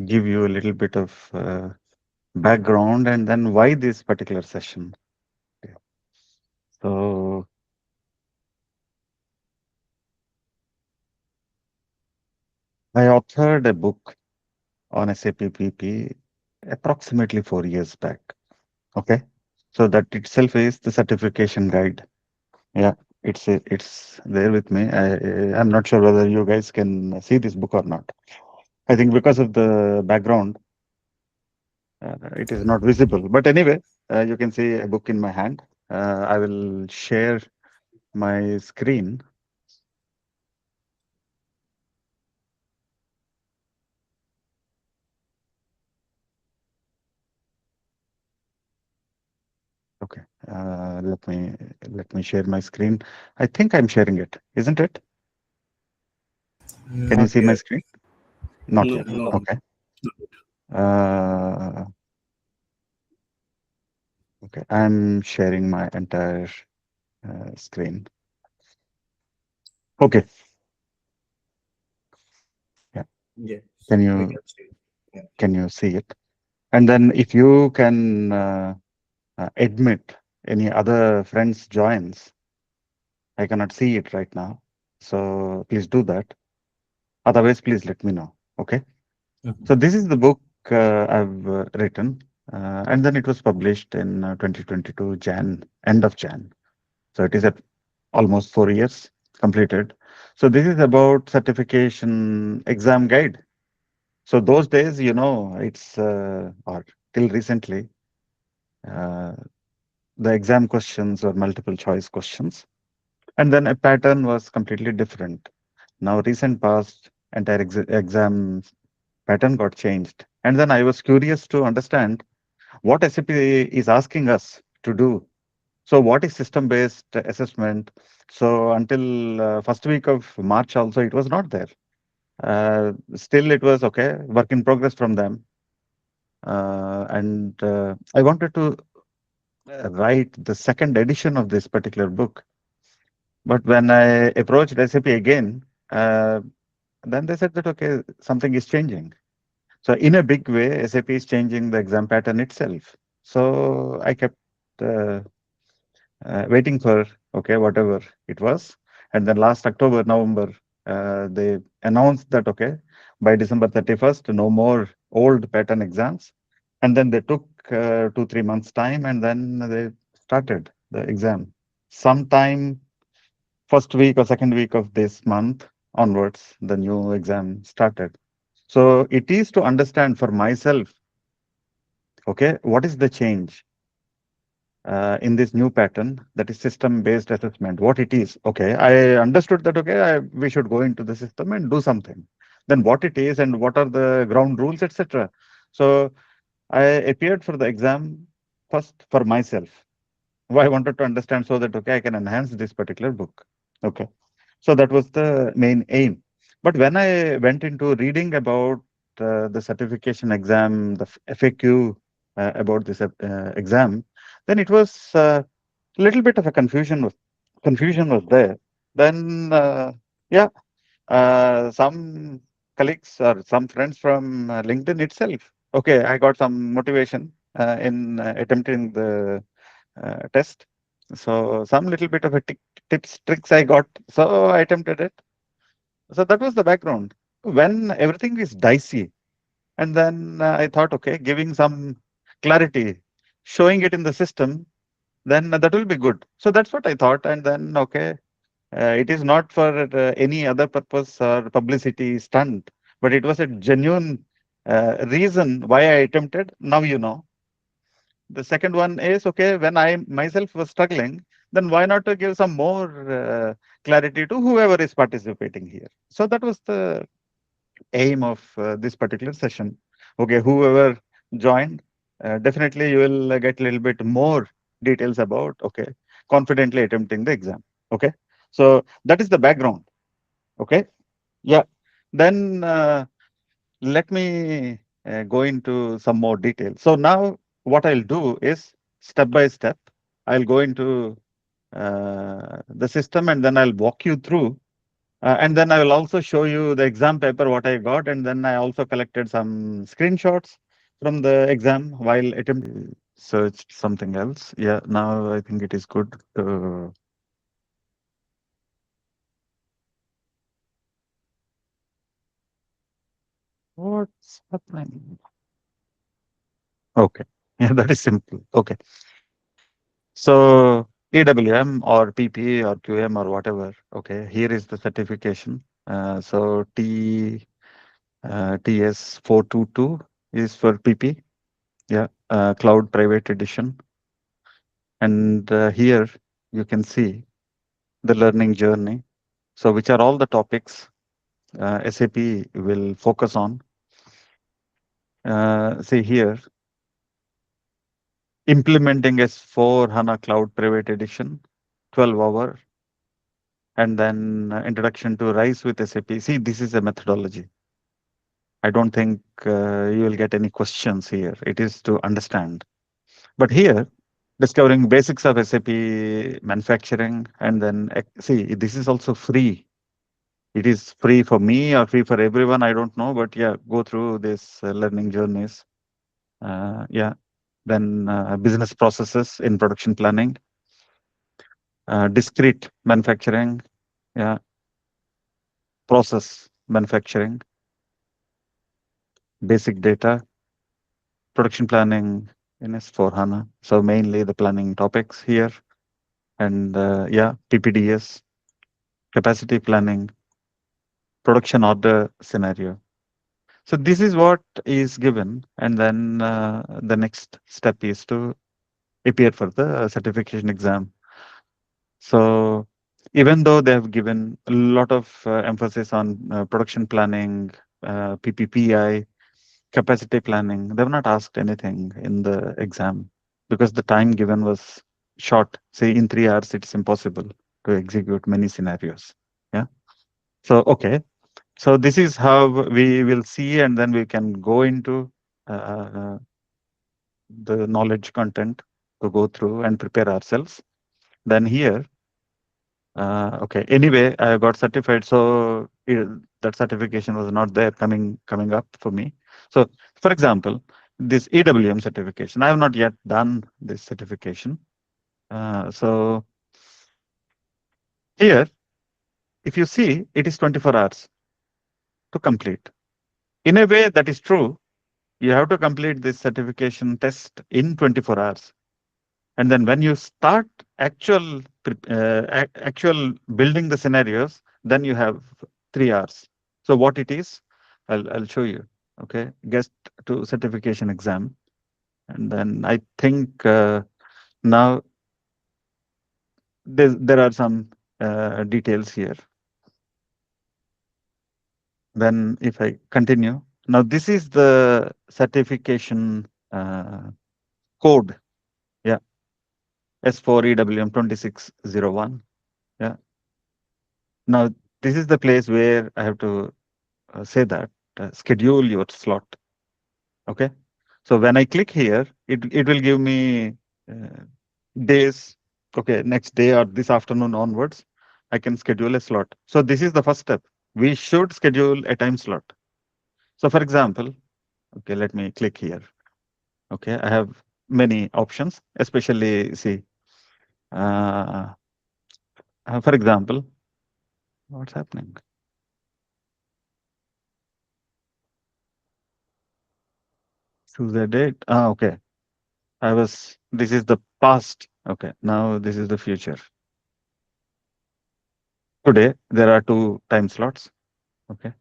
give you a little bit of background and then why this particular session. Yeah. So I authored a book on SAP PP approximately 4 years back. Okay. So that itself is the certification guide. Yeah, it's there with me. I'm not sure whether you guys can see this book or not. I think because of the background, it is not visible. But anyway, you can see a book in my hand. I will share my screen. Okay. Let me share my screen. I think I'm sharing it, isn't it? Can you Not see my yet. screen? Not No, yet. no. Okay. Uh, okay. I'm sharing my entire screen. Okay. Yeah. Yes, Can we you can see. Yeah. can you see it? And then if you can admit any other friends joins, I cannot see it right now. So please do that. Otherwise, please let me know. Okay. So Mhm. this is the book I've written, and then it was published in 2022 Jan, end of Jan. So it is at almost 4 years completed. So this is about certification exam guide. So those days, it's or till recently, uh, the exam questions were multiple choice questions, and then a pattern was completely different. Now, recent past, entire exam pattern got changed, and then I was curious to understand what SAP is asking us to do. So, what is system-based assessment? So, until first week of March, also it was not there. Still, it was okay, work in progress from them. And I wanted to write the second edition of this particular book. But when I approached SAP again, then they said that, okay, something is changing. So in a big way, SAP is changing the exam pattern itself. So I kept uh, waiting for, okay, whatever it was. And then last October, November, they announced that, okay, by December 31st, no more old pattern exams. And then they took 2, 3 months time and then they started the exam. Sometime first week or second week of this month onwards, the new exam started. So it is to understand for myself, okay, what is the change in this new pattern that is system-based assessment, what it is. Okay, I understood that, okay, we should go into the system and do something. Then what it is and what are the ground rules, etc. So I appeared for the exam first for myself. Why I wanted to understand so that, okay, I can enhance this particular book. Okay. So that was the main aim. But when I went into reading about the certification exam, the FAQ about this exam, then it was a little bit of a confusion was there. Then yeah, some colleagues or some friends from LinkedIn itself. Okay, I got some motivation in attempting the test. So some little bit of a tips, tricks I got. So I attempted it. So that was the background. When everything is dicey, and then I thought, okay, giving some clarity, showing it in the system, then that will be good. So that's what I thought. And then, okay, it is not for any other purpose or publicity stunt, but it was a genuine reason why I attempted. Now you know. The second one is, okay, when I myself was struggling, then why not to give some more clarity to whoever is participating here? So that was the aim of this particular session. Okay, whoever joined, definitely you will get a little bit more details about, okay, confidently attempting the exam. Okay, so that is the background. Okay, yeah. Then let me go into some more detail. So now what I'll do is step by step, I'll go into the system and then I'll walk you through And then I will also show you the exam paper, what I got. And then I also collected some screenshots from the exam while attempting searched something else. Yeah, now I think it is good. What's happening? Okay. Yeah, that is simple. Okay. So EWM or PP or QM or whatever. Okay. Here is the certification. So TS 422 is for PP. Yeah. Cloud Private Edition. And here you can see the learning journey. So which are all the topics SAP will focus on. See here, implementing S4HANA Cloud Private Edition, 12-hour, and then introduction to RISE with SAP. See, this is a methodology. I don't think you will get any questions here. It is to understand. But here, discovering basics of SAP manufacturing, and then see, this is also free. It is free for me or free for everyone. I don't know, but yeah, go through this learning journeys. Yeah, then business processes in production planning, discrete manufacturing, yeah, process manufacturing, basic data, production planning in S4HANA. So mainly the planning topics here, and yeah, PPDS, capacity planning, production order scenario. So this is what is given, and then the next step is to appear for the certification exam. So even though they have given a lot of emphasis on production planning, PPPI, capacity planning, they have not asked anything in the exam because the time given was short. Say in 3 hours, it's impossible to execute many scenarios. Yeah. So, okay. So this is how we will see, and then we can go into uh, the knowledge content to go through and prepare ourselves. Then here, okay. Anyway, I got certified, so that certification was not there coming up for me. So, for example, this EWM certification, I have not yet done this certification. So here, if you see, it is 24 hours to complete. In a way, that is true. You have to complete this certification test in 24 hours. And then when you start actual building the scenarios, then you have 3 hours. So what it is, I'll show you. Okay, guest to certification exam, and then I think now there are some details here. Then if I continue, now this is the certification code. Yeah, S4 EWM 2601. Yeah. Now, this is the place where I have to say that schedule your slot. Okay. So when I click here, it will give me uh, days. Okay, next day or this afternoon onwards, I can schedule a slot. So this is the first step. We should schedule a time slot. So for example, okay, let me click here. Okay, I have many options, especially see, uh, for example, what's happening? Choose a date. Ah, okay. This is the past. Okay, now this is the future. Today, there are two time slots. Okay.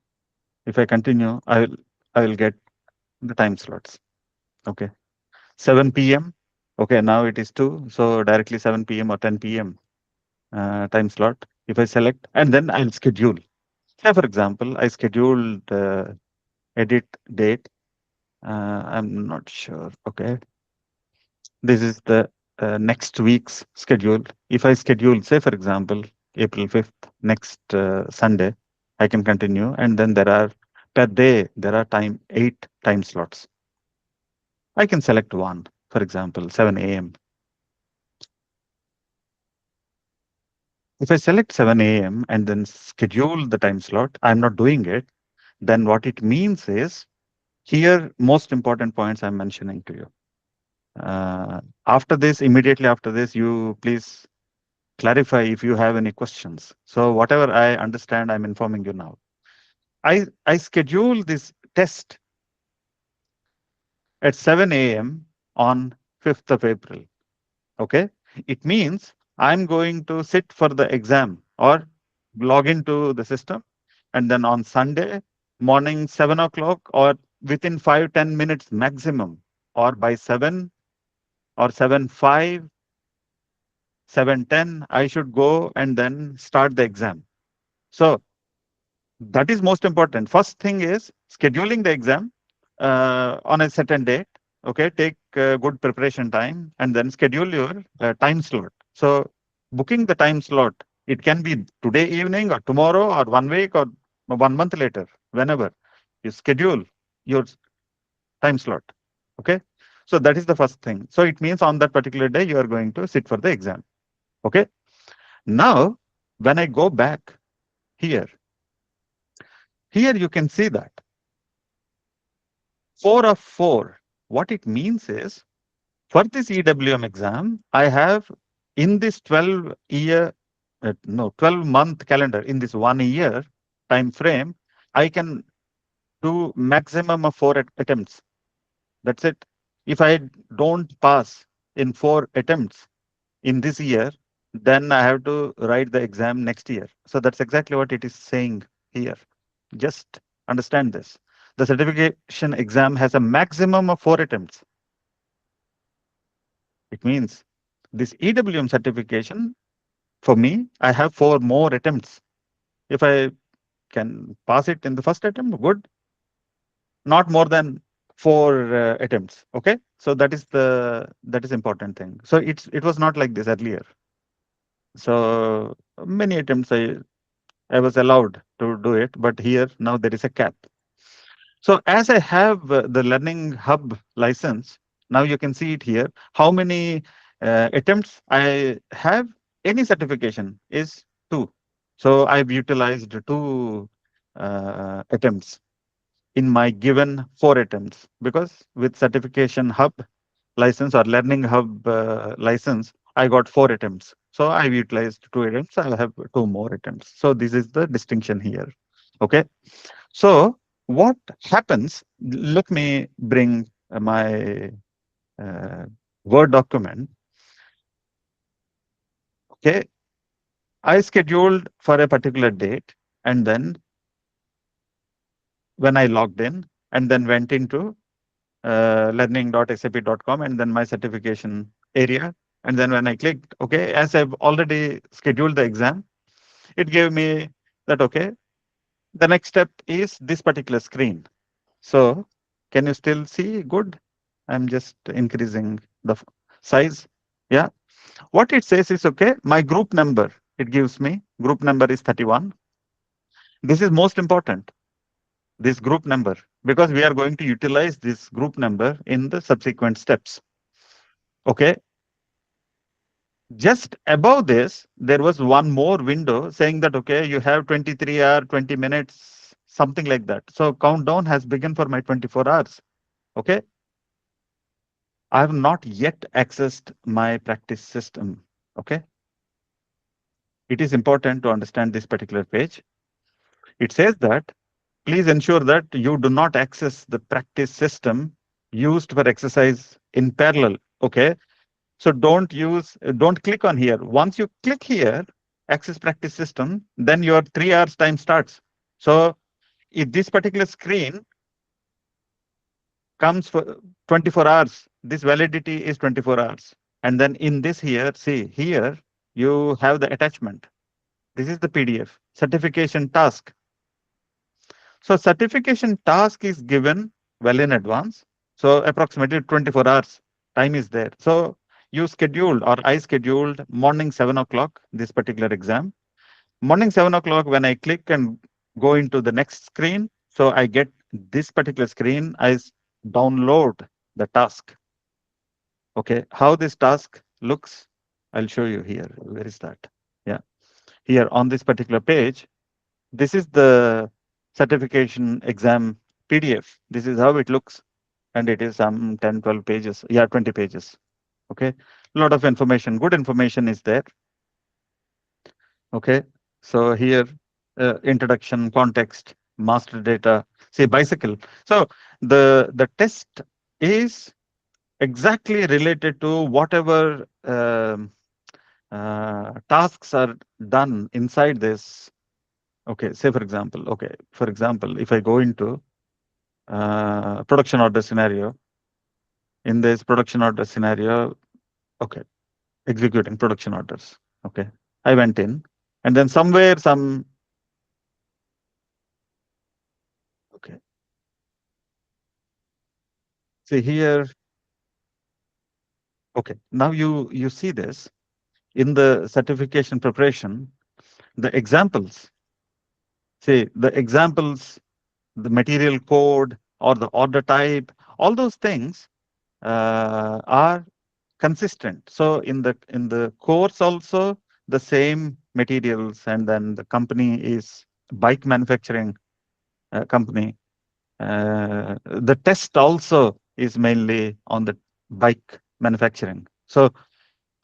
If I continue, I will get the time slots. Okay. 7 p.m. Okay, now it is 2. So directly 7 p.m. or 10 p.m. Time slot. If I select, and then I'll schedule. Say, for example, I scheduled edit date. I'm not sure. Okay. This is the next week's schedule. If I schedule, say, for example, April 5th, next Sunday, I can continue. And then per day, there are 8 time slots. I can select one, for example, 7 a.m. If I select 7 a.m. and then schedule the time slot, I'm not doing it. Then what it means is, here, most important points I'm mentioning to you. After this, immediately after this, you please clarify if you have any questions. So whatever I understand, I'm informing you now. I schedule this test at 7 a.m. on 5th of April. Okay. It means I'm going to sit for the exam or log into the system. And then on Sunday morning, 7 o'clock, or within 5-10 minutes maximum, or by 7 or 7:05, 7:10, I should go and then start the exam. So that is most important. First thing is scheduling the exam on a certain date. Okay, take good preparation time and then schedule your time slot. So booking the time slot, it can be today evening or tomorrow or 1 week or 1 month later, whenever you schedule your time slot. Okay, so that is the first thing. So it means on that particular day you are going to sit for the exam. Okay, now when I go back here, here you can see that 4 of 4. What it means is, for this EWM exam, I have in this 12-month calendar, in this 1 year time frame, I can do maximum of 4 attempts. That's it. If I don't pass in 4 attempts in this year, then I have to write the exam next year. So that's exactly what it is saying here. Just understand this. The certification exam has a maximum of 4 attempts. It means this EWM certification, for me, I have 4 more attempts. If I can pass it in the first attempt, good. Not more than 4 attempts. Okay, so that is important thing. So it was not like this earlier. So many attempts I was allowed to do it, but here now there is a cap. So as I have the Learning Hub license, now you can see it here. How many attempts I have? Any certification is 2. So I've utilized 2 attempts in my given 4 attempts, because with Certification Hub license or Learning Hub license, I got 4 attempts. So I've utilized 2 attempts. I'll have 2 more attempts. So this is the distinction here. Okay. So what happens? Let me bring my uh, Word document. Okay, I scheduled for a particular date, and then when I logged in, and then went into learning.sap.com, and then my certification area, and then when I clicked, okay, as I've already scheduled the exam, it gave me that okay. The next step is this particular screen. So can you still see good? I'm just increasing the size. Yeah. What it says is, okay, my group number, it gives me group number is 31. This is most important, this group number, because we are going to utilize this group number in the subsequent steps. Okay. Just above this, there was one more window saying that, okay, you have 23 hours, 20 minutes, something like that. So countdown has begun for my 24 hours. Okay. I have not yet accessed my practice system. Okay. It is important to understand this particular page. It says that please ensure that you do not access the practice system used for exercise in parallel. Okay. So don't click on here. Once you click here, access practice system, then your 3 hours time starts. So if this particular screen comes for 24 hours, this validity is 24 hours. And then in this here, see here, you have the attachment. This is the PDF, certification task. So certification task is given well in advance. So approximately 24 hours time is there. So you scheduled, or I scheduled morning 7 o'clock, this particular exam. Morning 7 o'clock, when I click and go into the next screen, so I get this particular screen, download the task. Okay, how this task looks, I'll show you here. Where is that? Yeah. here on this particular page, this is the certification exam PDF. This is how it looks. And it is some 10, 12 pages. Yeah, 20 pages. Okay. A lot of information, good information is there. Okay. So here, introduction, context, master data, say bicycle. So the test is exactly related to whatever tasks are done inside this. Okay, say for example, if I go into production order scenario, in this production order scenario, okay, executing production orders. Okay, I went in, and then somewhere okay, see here, okay, now you see this in the certification preparation, the examples. See the examples, the material code or the order type, all those things are consistent. So in the course also the same materials, and then the company is bike manufacturing company. The test also is mainly on the bike manufacturing. So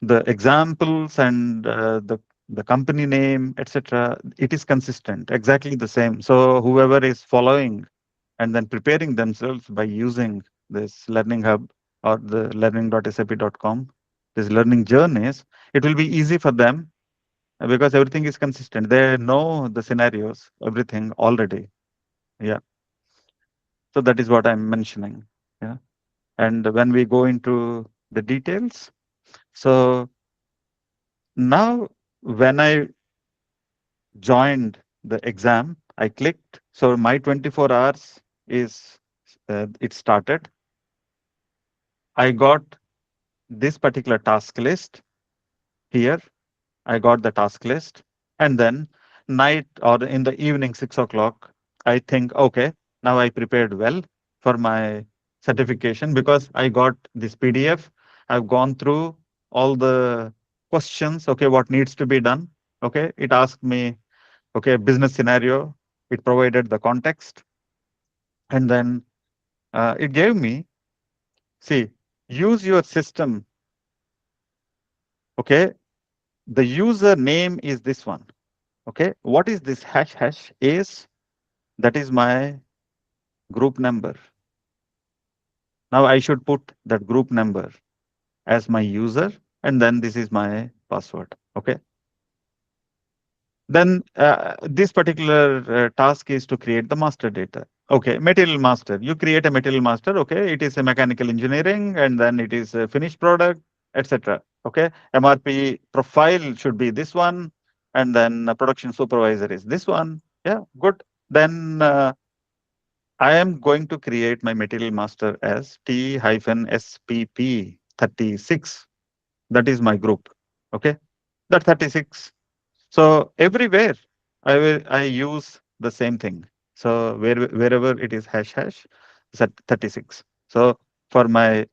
the examples and the company name, etc., it is consistent, exactly the same. So whoever is following and then preparing themselves by using this learning hub or the learning.sap.com, these learning journeys, it will be easy for them because everything is consistent. They know the scenarios, everything already. Yeah. So that is what I'm mentioning. Yeah. And when we go into the details, so now when I joined the exam, I clicked. So my 24 hours is it started. I got this particular task list here. I got the task list, and then night or in the evening 6 o'clock, I think, okay, now I prepared well for my certification because I got this PDF. I've gone through all the questions. Okay, what needs to be done? Okay, it asked me, okay, business scenario. It provided the context, and then it gave me, see, use your system. Okay, the user name is this one. Okay, what is this hash? Hash is, that is my group number. Now I should put that group number as my user, and then this is my password. Okay. Then this particular task is to create the master data. Okay, material master. You create a material master. Okay, it is a mechanical engineering, and then it is a finished product, etc. Okay, MRP profile should be this one, and then production supervisor is this one. Yeah, good. Then I am going to create my material master as T-SPP36. That is my group. Okay, that 36. So everywhere I use the same thing. So wherever it is hash hash, set 36. So for my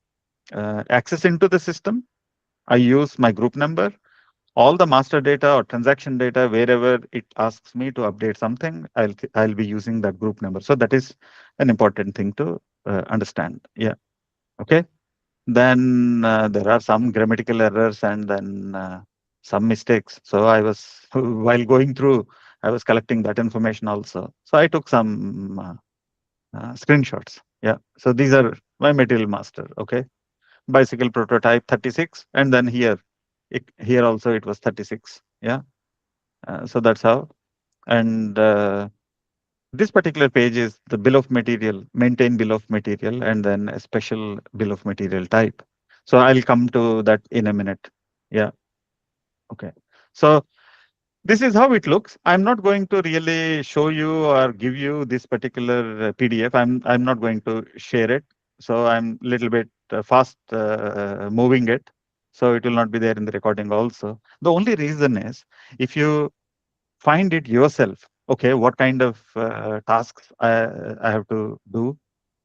access into the system, I use my group number. All the master data or transaction data, wherever it asks me to update something, I'll be using that group number. So that is an important thing to understand. Yeah. Okay. Then there are some grammatical errors and then some mistakes. So I was, while going through, I was collecting that information also. So I took some screenshots. Yeah. So these are my material master. Okay. Bicycle prototype 36. And then here also it was 36. Yeah. So that's how. And this particular page is the bill of material, maintain bill of material, and then a special bill of material type. So I'll come to that in a minute. Yeah. Okay. So this is how it looks. I'm not going to really show you or give you this particular PDF. I'm not going to share it. So I'm a little bit fast moving it. So it will not be there in the recording also. The only reason is if you find it yourself. Okay, what kind of tasks I have to do,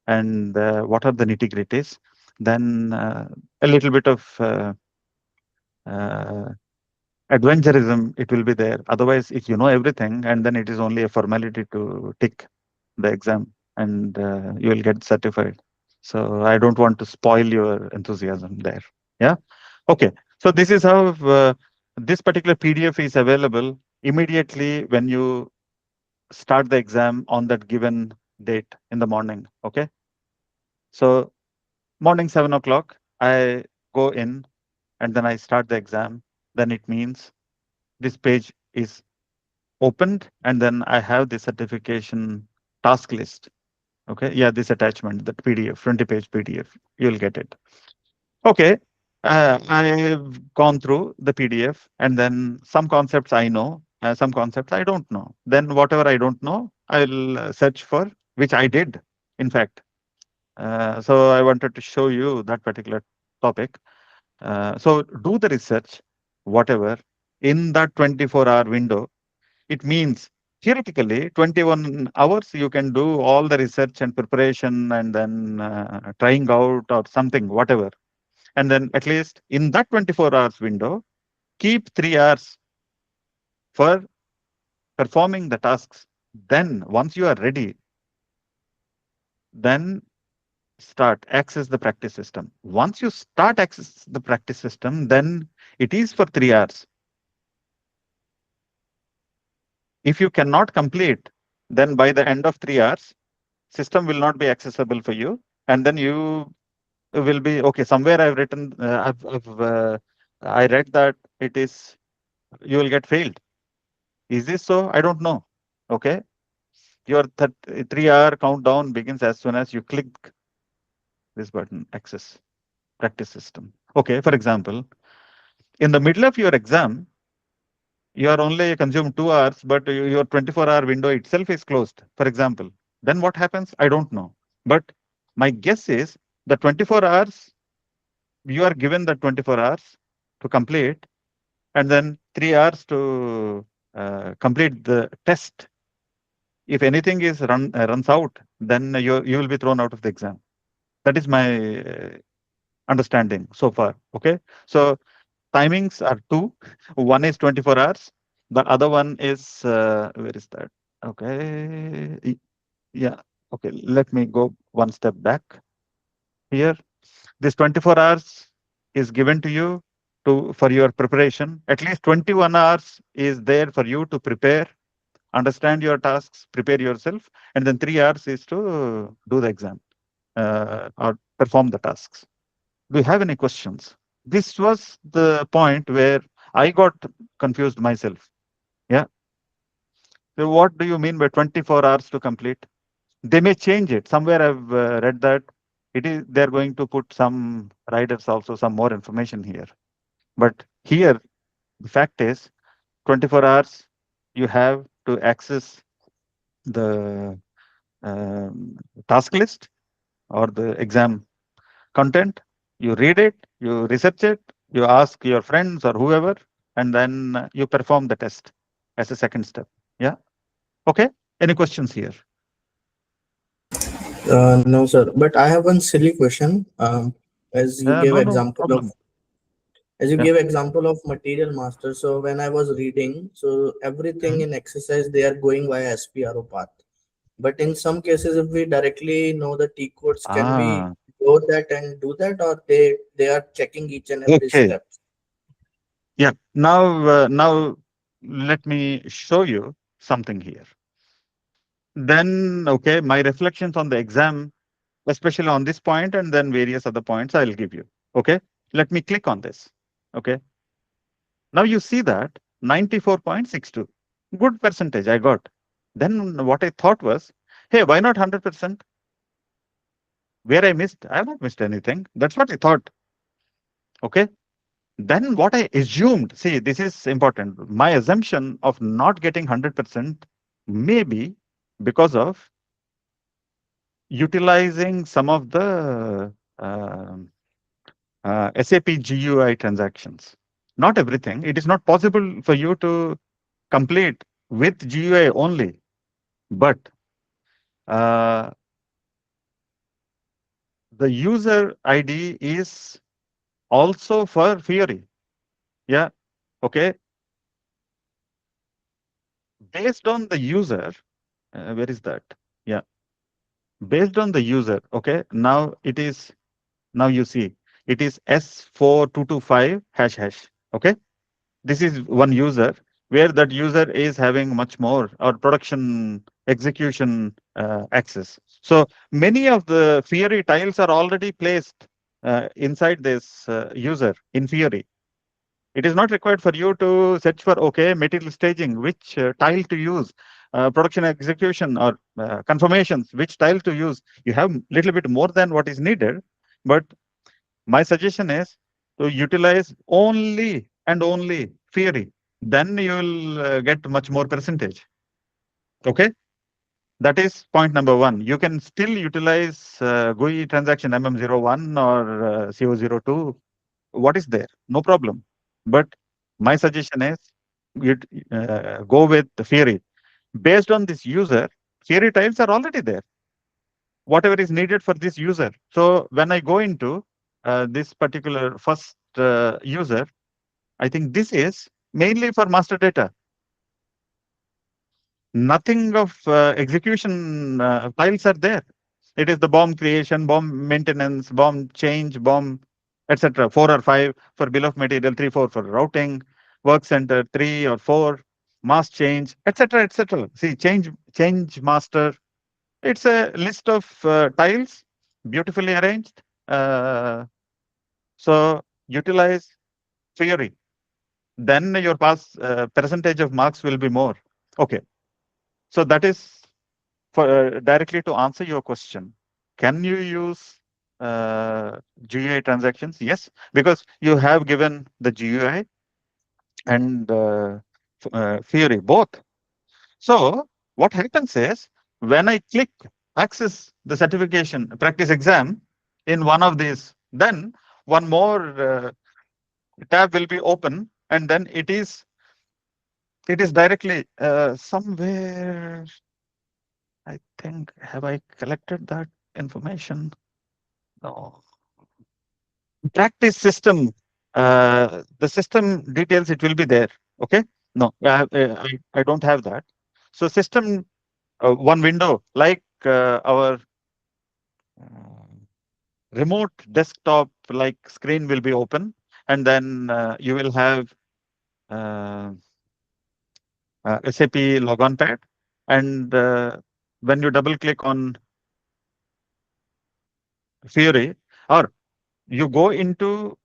and what are the nitty gritties? Then a little bit of uh, adventurism, it will be there. Otherwise, if you know everything, and then it is only a formality to tick the exam, and you will get certified. So I don't want to spoil your enthusiasm there. Yeah. Okay. So this is how this particular PDF is available immediately when you start the exam on that given date in the morning. Okay. So morning 7 o'clock, I go in and then I start the exam. Then it means this page is opened, and then I have the certification task list. Okay. Yeah, this attachment, that PDF, 20-page PDF, you'll get it. Okay. I've gone through the PDF, and then some concepts I know, some concepts I don't know. Then whatever I don't know, I'll search for, which I did, in fact. So I wanted to show you that particular topic. So do the research, whatever, in that 24-hour window. It means theoretically 21 hours you can do all the research and preparation, and then trying out or something, whatever. And then at least in that 24 hours window, keep 3 hours for performing the tasks. Then once you are ready, then start access the practice system. Once you start access the practice system, then it is for 3 hours. If you cannot complete, then by the end of 3 hours, system will not be accessible for you, and then you will be okay. Somewhere I've written, I read that it is you will get failed. Is this so? I don't know. Okay, your 3-hour countdown begins as soon as you click this button, access practice system. Okay, for example, in the middle of your exam, you are only consumed 2 hours, but your 24-hour window itself is closed, for example. Then what happens? I don't know. But my guess is the 24 hours, you are given the 24 hours to complete, and then 3 hours to complete the test. If anything is runs out, then you will be thrown out of the exam. That is my understanding so far. Okay. So timings are two. One is 24 hours. The other one is, where is that? Okay. Yeah. Okay. Let me go one step back here. This 24 hours is given to you for your preparation. At least 21 hours is there for you to prepare, understand your tasks, prepare yourself, and then 3 hours is to do the exam or perform the tasks. Do you have any questions? This was the point where I got confused myself. Yeah. So what do you mean by 24 hours to complete? They may change it. Somewhere I've read that they're going to put some riders also, some more information here. But here, the fact is 24 hours you have to access the task list or the exam content. You read it, you research it, you ask your friends or whoever, and then you perform the test as a second step. Yeah. Okay. Any questions here? No, sir. But I have one silly question. As you gave No, no example of problem. as you Yeah. gave example of material master. So when I was reading, so everything Mhm. in exercise they are going via SPRO path. But in some cases, if we directly know the T codes, can we Ah, go that and do that, or they are checking each and every okay. step? Yeah. Now let me show you something here. Then, okay, my reflections on the exam, especially on this point, and then various other points I'll give you. Okay. Let me click on this. Okay. Now you see that 94.62. Good percentage I got. Then what I thought was, hey, why not 100%? Where I missed, I have not missed anything. That's what I thought. Okay. Then what I assumed, see, this is important. My assumption of not getting 100% may be because of utilizing some of the SAP GUI transactions. Not everything. It is not possible for you to complete with GUI only, but uh, the user ID is also for Fiori. Yeah. Okay. based on the user, where is that? Yeah, based on the user. Okay, now it is, now you see it is S4225 hash hash. Okay, this is one user where that user is having much more or production execution access. So many of the Fiori tiles are already placed inside this user in Fiori. It is not required for you to search for, okay, material staging, which tile to use, production execution or confirmations, which tile to use. You have little bit more than what is needed, but my suggestion is to utilize only and only Fiori. Then you will get much more percentage. Okay, that is point number one. You can still utilize GUI transaction MM01 or CO02. What is there? No problem. But my suggestion is you go with the Fiori. Based on this user, Fiori tiles are already there. Whatever is needed for this user. So when I go into this particular first user, I think this is mainly for master data. Nothing of execution files are there. It is the bomb creation, bomb maintenance, bomb change, bomb, etc. 4 or 5 for bill of material, 3, 4 for routing, work center 3 or 4, mass change, etc. etc. See, change master. It's a list of tiles, beautifully arranged. So utilize theory. Then your pass percentage of marks will be more. Okay. So that is for directly to answer your question. Can you use GUI transactions? Yes, because you have given the GUI and theory both. So what happens is when I click access the certification practice exam in one of these, then one more tab will be open, and then it is directly somewhere. I think, have I collected that information? No. Practice system. The system details, it will be there. Okay. No, I don't have that. So system, one window like our uh, remote desktop like screen will be open, and then you will have uh, SAP logon pad, and when you double click on Fiori, or you go into,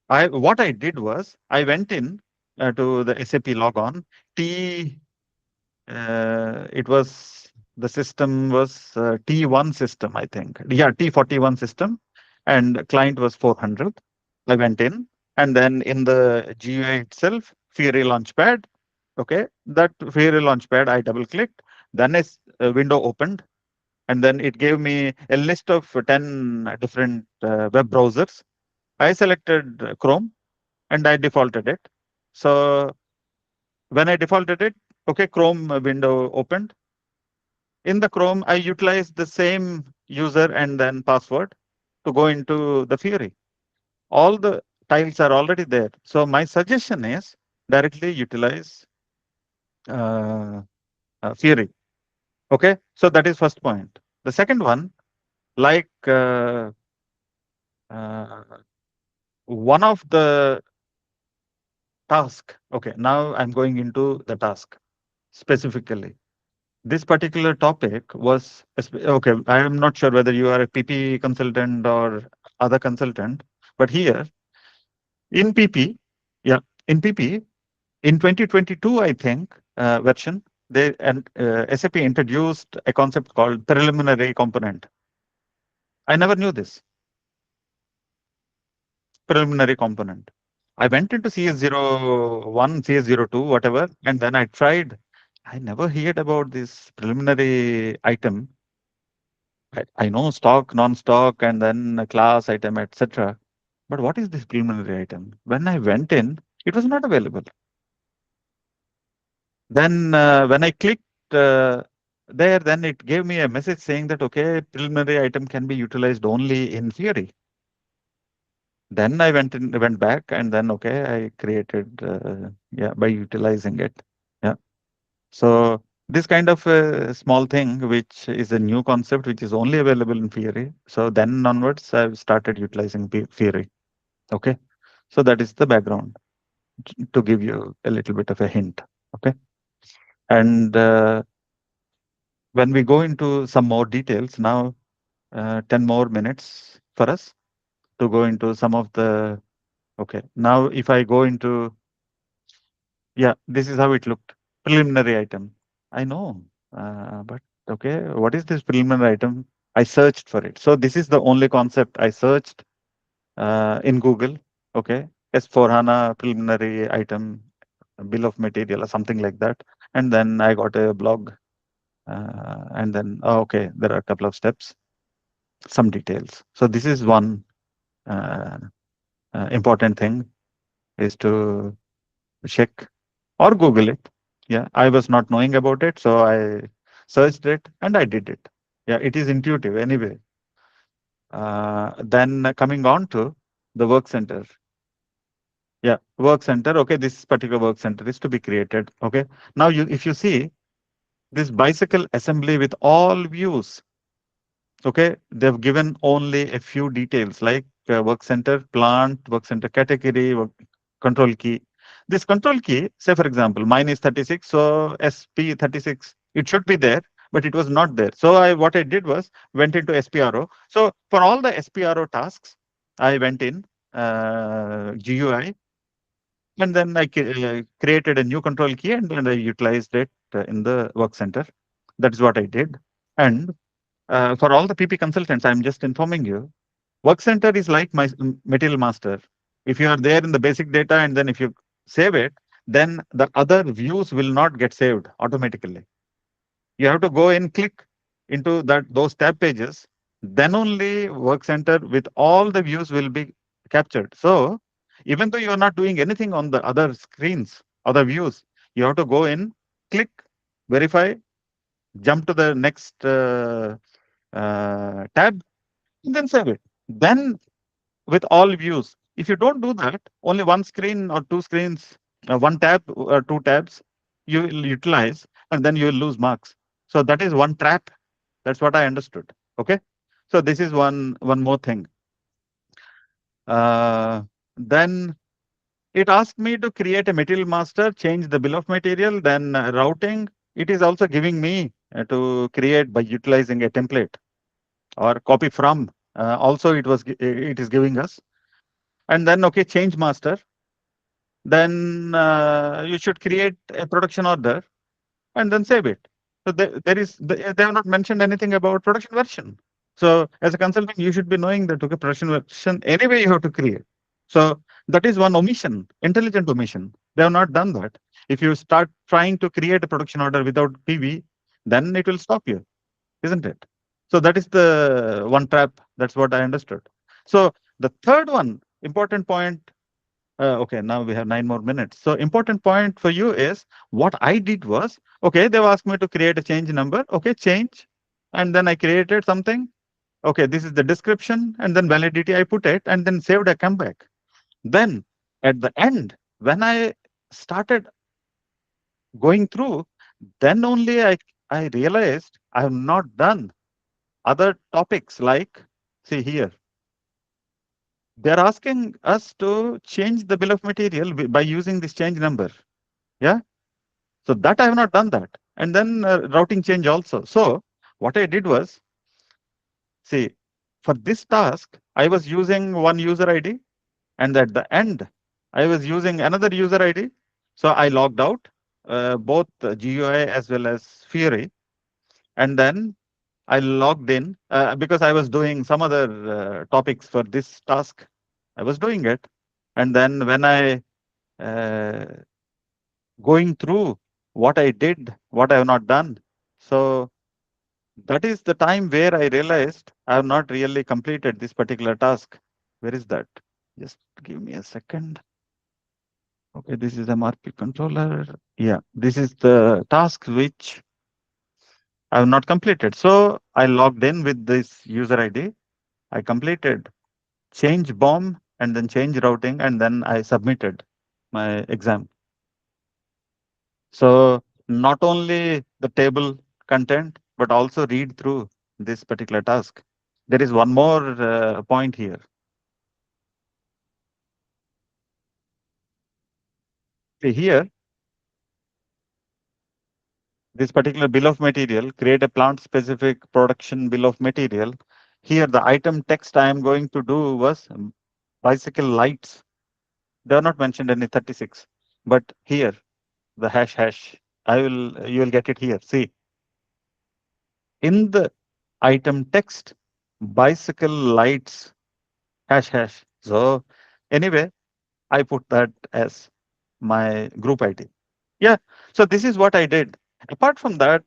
I what I did was I went in to the SAP logon. T it was the system was T1 system, I think. Yeah, T41 system, and client was 400. I went in, and then in the GUI itself, Fiori Launchpad. Okay, that Fiori Launchpad, I double clicked. Then a window opened, and then it gave me a list of 10 different web browsers. I selected Chrome and I defaulted it. So when I defaulted it, okay, Chrome window opened. In the Chrome, I utilized the same user and then password to go into the Fiori. All the tiles are already there. So my suggestion is directly utilize uh, Fiori. Okay, so that is first point. The second one, like uh, one of the task. Okay, now I'm going into the task specifically. This particular topic was okay. I am not sure whether you are a PP consultant or other consultant, but here in PP, yeah, in PP in 2022, I think version they and SAP introduced a concept called preliminary component. I never knew this preliminary component. I went into CS01, CS02, whatever, and then I tried. I never heard about this preliminary item. I know stock, non-stock, and then a class item, etc. But what is this preliminary item? When I went in, it was not available. Then when I clicked there, then it gave me a message saying that, okay, preliminary item can be utilized only in theory. Then I went back, and then, okay, I created, yeah, by utilizing it. Yeah. So this kind of a small thing, which is a new concept, which is only available in theory. So then onwards, I've started utilizing theory. Okay. So that is the background to give you a little bit of a hint. Okay. And when we go into some more details now, 10 more minutes for us to go into some of the. Okay. Now, if I go into, yeah, this is how it looked. Preliminary item. I know, but okay, what is this preliminary item? I searched for it. So this is the only concept I searched in Google. Okay, S4HANA preliminary item, bill of material or something like that. And then I got a blog. And then, oh, okay, there are a couple of steps, some details. So this is one uh, important thing is to check or Google it. Yeah, I was not knowing about it, so I searched it and I did it. Yeah, it is intuitive anyway. Then coming on to the work center. Yeah, work center. Okay, this particular work center is to be created. Okay, now you if you see this bicycle assembly with all views. Okay, they've given only a few details like work center, plant, work center category, control key. This control key, say for example, mine is 36, so SP36, it should be there, but it was not there. So what I did was went into SPRO. So for all the SPRO tasks, I went in GUI and then I created a new control key and then I utilized it in the work center. That's what I did. And for all the PP consultants, I'm just informing you, work center is like my material master. If you are there in the basic data and then if you save it, then the other views will not get saved automatically. You have to go and click into those tab pages. Then only work center with all the views will be captured. So even though you are not doing anything on the other screens, other views, you have to go in, click, verify, jump to the next tab, and then save it. Then with all views. If you don't do that, only one screen or two screens, one tab or two tabs, you will utilize, and then you will lose marks. So that is one trap. That's what I understood. Okay. So this is one more thing. Uh, then it asked me to create a material master, change the bill of material, then routing. It is also giving me to create by utilizing a template or copy from. Also, it is giving us. And then okay, change master. Then you should create a production order and then save it. So they have not mentioned anything about production version. So as a consultant, you should be knowing that okay, production version anyway you have to create. So that is one omission, intelligent omission. They have not done that. If you start trying to create a production order without PV, then it will stop you, isn't it? So that is the one trap. That's what I understood. So the third one, important point. Okay, now we have 9 more minutes. So important point for you is what I did was, okay, they've asked me to create a change number. Okay, change. And then I created something. Okay, this is the description and then validity. I put it and then saved a comeback. Then at the end, when I started going through, then only I realized I have not done other topics like, see here, they're asking us to change the bill of material by using this change number. Yeah. So that I have not done that. And then routing change also. So what I did was, see, for this task, I was using one user ID. And at the end, I was using another user ID. So I logged out both GUI as well as Fury. And then I logged in because I was doing some other topics for this task. I was doing it. And then when I uh, going through what I did, what I have not done. So that is the time where I realized I have not really completed this particular task. Where is that? Just give me a second. Okay, this is MRP controller. Yeah, this is the task which I have not completed. So I logged in with this user ID. I completed change bomb and then change routing and then I submitted my exam. So not only the table content, but also read through this particular task. There is one more point here. See here, this particular bill of material, create a plant specific production bill of material. Here, the item text I am going to do was bicycle lights. They are not mentioned any 36, but here, the hash hash, you will get it here. See, in the item text, bicycle lights, hash hash. So anyway, I put that as my group ID. Yeah. So this is what I did. Apart from that,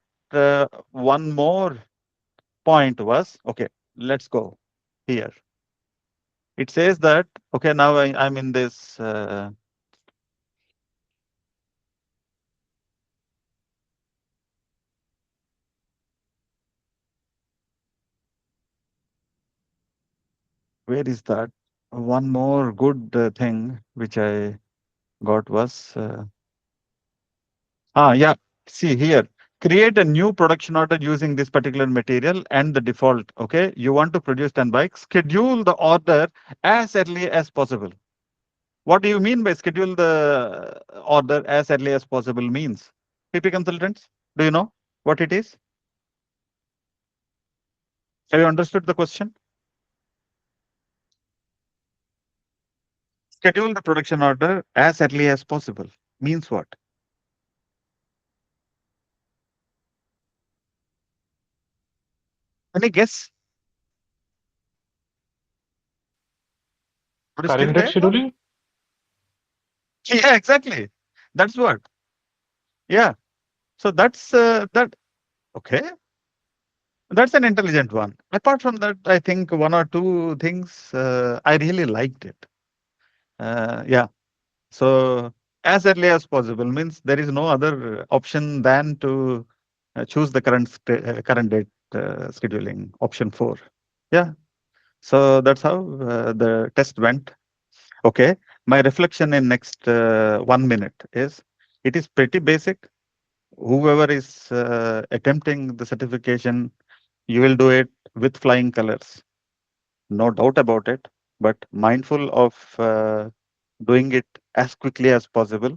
one more point was okay, let's go here. It says that, okay, now I'm in this, where is that? One more good thing which I got was, yeah, see here. Create a new production order using this particular material and the default. Okay, you want to produce 10 bikes, schedule the order as early as possible. What do you mean by schedule the order as early as possible means? PP consultants, do you know what it is? Have you understood the question? Schedule the production order as early as possible means what? Any guess? Are you still Current date there? Or? scheduling? Yeah, exactly. That's what. Yeah. So that's that. Okay. That's an intelligent one. Apart from that, I think one or two things I really liked it. Yeah. So as early as possible means there is no other option than to choose the current date scheduling option 4. Yeah. So that's how the test went. Okay. My reflection in next 1 minute is it is pretty basic. Whoever is attempting the certification, you will do it with flying colors. No doubt about it. But mindful of doing it as quickly as possible.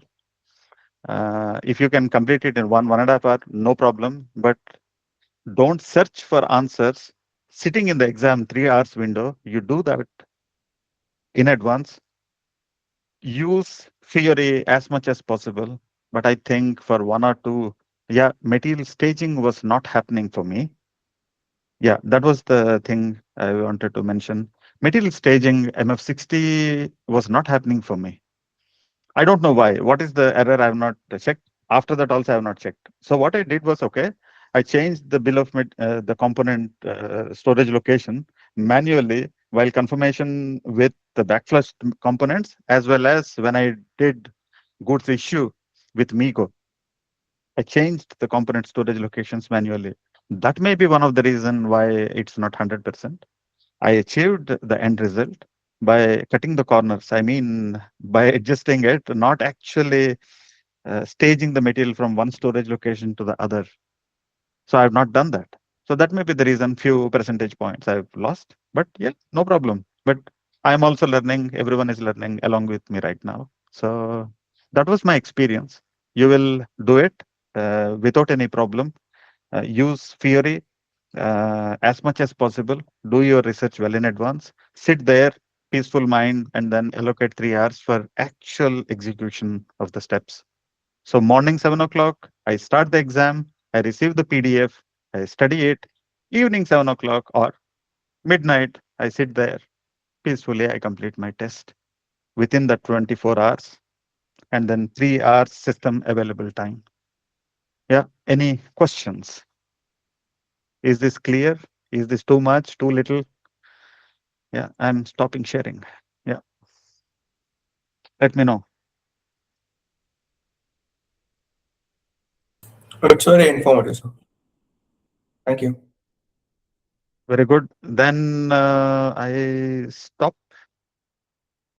If you can complete it in 1.5 hour, no problem. But don't search for answers sitting in the exam 3 hours window. You do that in advance. Use theory as much as possible. But I think for one or two, yeah, material staging was not happening for me. Yeah, that was the thing I wanted to mention. Material staging MF60 was not happening for me. I don't know why. What is the error? I have not checked. After that, also I have not checked. So what I did was okay. I changed the the component storage location manually while confirmation with the backflash components as well as when I did goods issue with Migo. I changed the component storage locations manually. That may be one of the reason why it's not 100%. I achieved the end result by cutting the corners. I mean, by adjusting it, not actually staging the material from one storage location to the other. So I've not done that. So that may be the reason few percentage points I've lost. But yeah, no problem. But I'm also learning. Everyone is learning along with me right now. So that was my experience. You will do it without any problem. Use theory as much as possible. Do your research well in advance. Sit there, peaceful mind, and then allocate 3 hours for actual execution of the steps. So morning 7 o'clock, I start the exam. I receive the PDF. I study it. Evening 7 o'clock or midnight, I sit there peacefully. I complete my test within the 24 hours, and then 3 hours system available time. Yeah. Any questions? Is this clear? Is this too much? Too little? Yeah, I'm stopping sharing. Yeah, let me know. It's very informative, sir. Thank you. Very good. Then I stop